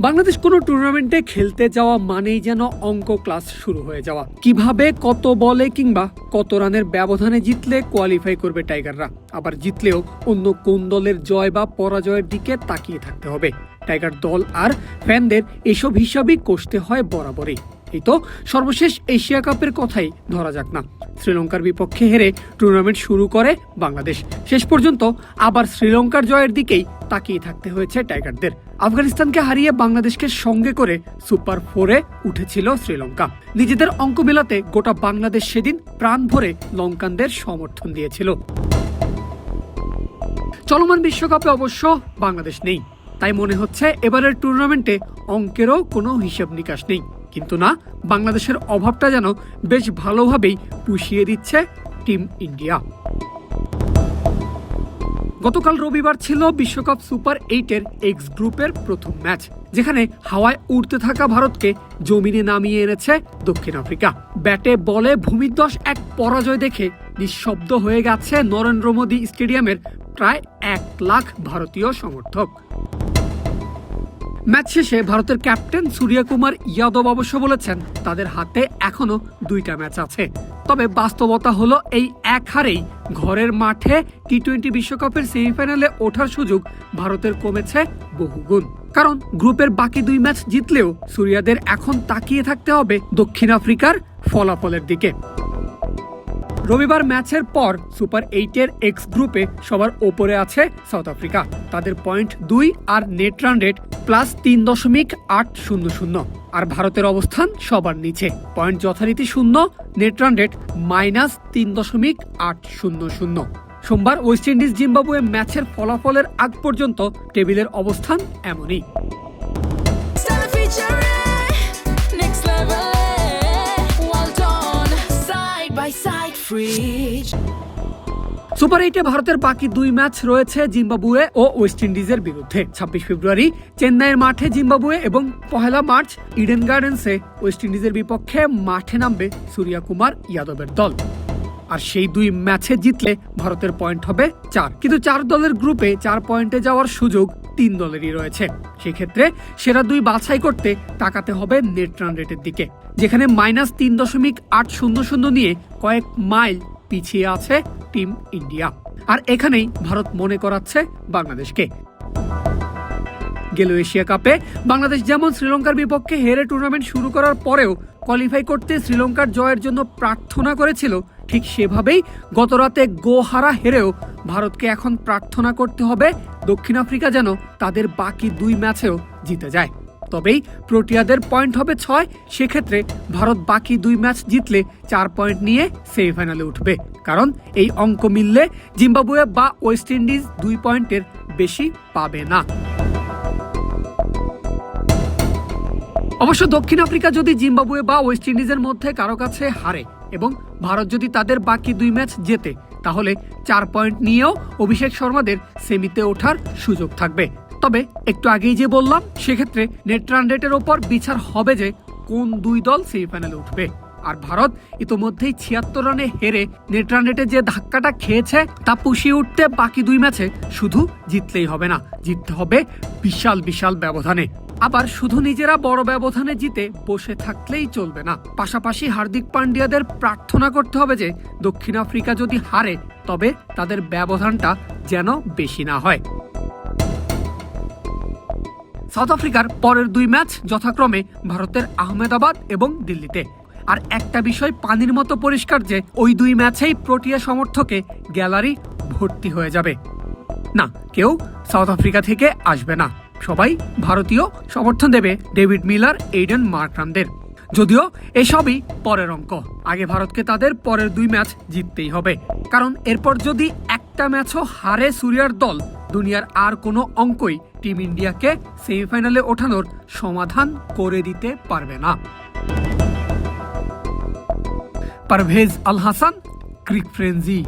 বাংলাদেশ কোনো টুর্নামেন্টে খেলতে যাওয়া মানেই যেন অঙ্ক ক্লাস শুরু হয়ে যাওয়া। কিভাবে কত বলে কিংবা কত রানের ব্যবধানে জিতলে কোয়ালিফাই করবে টাইগাররা, আবার জিতলেও অন্য কোন দলের জয় বা পরাজয়ের দিকে তাকিয়ে থাকতে হবে। টাইগার দল আর ফ্যানদের এসব হিসাবই কষতে হয় বরাবরই। এই তো সর্বশেষ এশিয়া কাপের কথাই ধরা যাক না। শ্রীলঙ্কার বিপক্ষে হেরে টুর্নামেন্ট শুরু করে বাংলাদেশ। শেষ পর্যন্ত আবার শ্রীলঙ্কার জয়ের দিকেই তাকিয়ে থাকতে হয়েছে টাইগারদের। আফগানিস্তানকে হারিয়ে বাংলাদেশকে সঙ্গে করে সুপার 4-এ উঠেছিল শ্রীলঙ্কা। নিজেদের অঙ্ক মেলাতে গোটা বাংলাদেশ সেদিন প্রাণ ভরে লঙ্কানদের সমর্থন দিয়েছিল। চলমান বিশ্বকাপে অবশ্য বাংলাদেশ নেই, তাই মনে হচ্ছে এবারের টুর্নামেন্টে অঙ্কেরও কোনো হিসাব নিকাশ নেই। কিন্তু না, বাংলাদেশের অভাবটা যেন বেশ ভালোভাবেই পুষিয়ে দিচ্ছে টিম ইন্ডিয়া। গতকাল রবিবার ছিল বিশ্বকাপ সুপার 8-এর এক্স গ্রুপের প্রথম ম্যাচ, যেখানে হাওয়ায় উড়তে থাকা ভারতকে জমিনে নামিয়ে এনেছে দক্ষিণ আফ্রিকা। ব্যাটে বলে ভূমিধ্বস এক পরাজয় দেখে নিঃশব্দ হয়ে গেছে নরেন্দ্র মোদী স্টেডিয়ামের প্রায় 1 লাখ ভারতীয় সমর্থক। ম্যাচ শেষে ভারতের ক্যাপ্টেন সূর্যকুমার যাদব অবশ্য বলেছেন তাদের হাতে এখনো 2টা ম্যাচ আছে। তবে বাস্তবতা হলো এই এক হারেই ঘরের মাঠে টি-20 বিশ্বকাপের সেমিফাইনালে ওঠার সুযোগ ভারতের কমেছে বহুগুণ। কারণ গ্রুপের বাকি 2 ম্যাচ জিতলেও সূর্যদের এখন তাকিয়ে থাকতে হবে দক্ষিণ আফ্রিকার ফলাফলের দিকে। রবিবার ম্যাচের পর সুপার 8-এর এক্স গ্রুপে সবার ওপরে আছে সাউথ আফ্রিকা। তাদের পয়েন্ট 2 আর নেট রান রেট +3.800। আর ভারতের অবস্থান সবার নিচে, পয়েন্ট যথারীতি 0, নেট রান রেট -3.800। সোমবার ওয়েস্ট ইন্ডিজ জিম্বাবুয়ে ম্যাচের ফলাফলের আগ পর্যন্ত টেবিলের অবস্থান এমনই। সুপার 8-এ ভারতের বাকি 2 ম্যাচ রয়েছে জিম্বাবুয়ে ও ওয়েস্ট ইন্ডিজের বিরুদ্ধে। 26 ফেব্রুয়ারি চেন্নাইয়ের মাঠে জিম্বাবুয়ে এবং 1 মার্চ ইডেন গার্ডেন্সে ওয়েস্ট ইন্ডিজের বিপক্ষে মাঠে নামবে সূর্যকুমার যাদবের দল। আর সেই 2 ম্যাচে জিতলে ভারতের পয়েন্ট হবে 4। কিন্তু 4 দলের গ্রুপে 4 পয়েন্টে যাওয়ার সুযোগ 3 দলেরই রয়েছে। সেক্ষেত্রে সেরা 2 বাছাই করতে তাকাতে হবে নেট রান রেটের দিকে, যেখানে -3.800 নিয়ে কয়েক মাইল পিছিয়ে আছে টিম ইন্ডিয়া। আর এখানেই ভারত মনে করাচ্ছে বাংলাদেশকে। গেল এশিয়া কাপে বাংলাদেশ যেমন শ্রীলঙ্কার বিপক্ষে হেরে টুর্নামেন্ট শুরু করার পরেও কোয়ালিফাই করতে শ্রীলঙ্কার জয়ের জন্য প্রার্থনা করেছিল, ঠিক সেভাবেই গতরাতে গোহারা হেরেও ভারতকে এখন প্রার্থনা করতে হবে দক্ষিণ আফ্রিকা যেন তাদের বাকি 2 ম্যাচেও জিতে যায়। তবেই প্রোটিয়াদের পয়েন্ট হবে 6। সেক্ষেত্রে ভারত বাকি 2 ম্যাচ জিতলে 4 পয়েন্ট নিয়ে সেমিফাইনালে উঠবে। কারণ এই অঙ্ক মিললে জিম্বাবুয়ে বা ওয়েস্ট ইন্ডিজ 2 পয়েন্টের বেশি পাবে না। অবশ্য দক্ষিণ আফ্রিকা যদি জিম্বাবুয়ে বা ওয়েস্ট ইন্ডিজের মধ্যে কারো কাছে হারে এবং ভারত যদি তাদের বাকি 2 ম্যাচ জেতে, তাহলে 4 পয়েন্ট নিয়েও অভিষেক শর্মাদের সেমিতে ওঠার সুযোগ থাকবে। তবে একটু আগেই যে বললাম, সেক্ষেত্রে নেট রান রেটের ওপর বিচার হবে যে কোন 2 দল সেমিফাইনালে উঠবে। আর ভারত ইতোমধ্যেই 76 রানে হেরে নেট রান রেটে যে ধাক্কাটা খেয়েছে তা পুষিয়ে উঠতে বাকি 2 ম্যাচে শুধু জিতলেই হবে না, জিততে হবে বিশাল বিশাল ব্যবধানে। আবার শুধু নিজেরা বড় ব্যবধানে জিতে বসে থাকলেই চলবে না, পাশাপাশি হার্দিক পান্ডিয়াদের প্রার্থনা করতে হবে যে দক্ষিণ আফ্রিকা যদি হারে তবে তাদের ব্যবধানটা যেন বেশি না হয়। সাউথ আফ্রিকার পরের 2 ম্যাচ যথাক্রমে ভারতের আহমেদাবাদ এবং দিল্লিতে। আর একটা বিষয় পানির মতো পরিষ্কার যে ওই 2 ম্যাচেই প্রোটিয়া সমর্থকে গ্যালারি ভর্তি হয়ে যাবে। না, কেউ সাউথ আফ্রিকা থেকে আসবে না, সবাই ভারতীয় সমর্থন দেবে ডেভিড মিলার, এইডেন মার্করামদের। যদিও এসবই পরের অঙ্ক, আগে ভারতকে তাদের পরের 2 ম্যাচ জিততেই হবে। কারণ এরপর যদি একটা ম্যাচও হারে সূর্যার দল, দুনিয়ার আর কোনো অঙ্কই টিম ইন্ডিয়াকে সেমিফাইনালে ওঠানোর সমাধান করে দিতে পারবে না। পারভেজ আল হাসান, ক্রিক ফ্রেঞ্জি।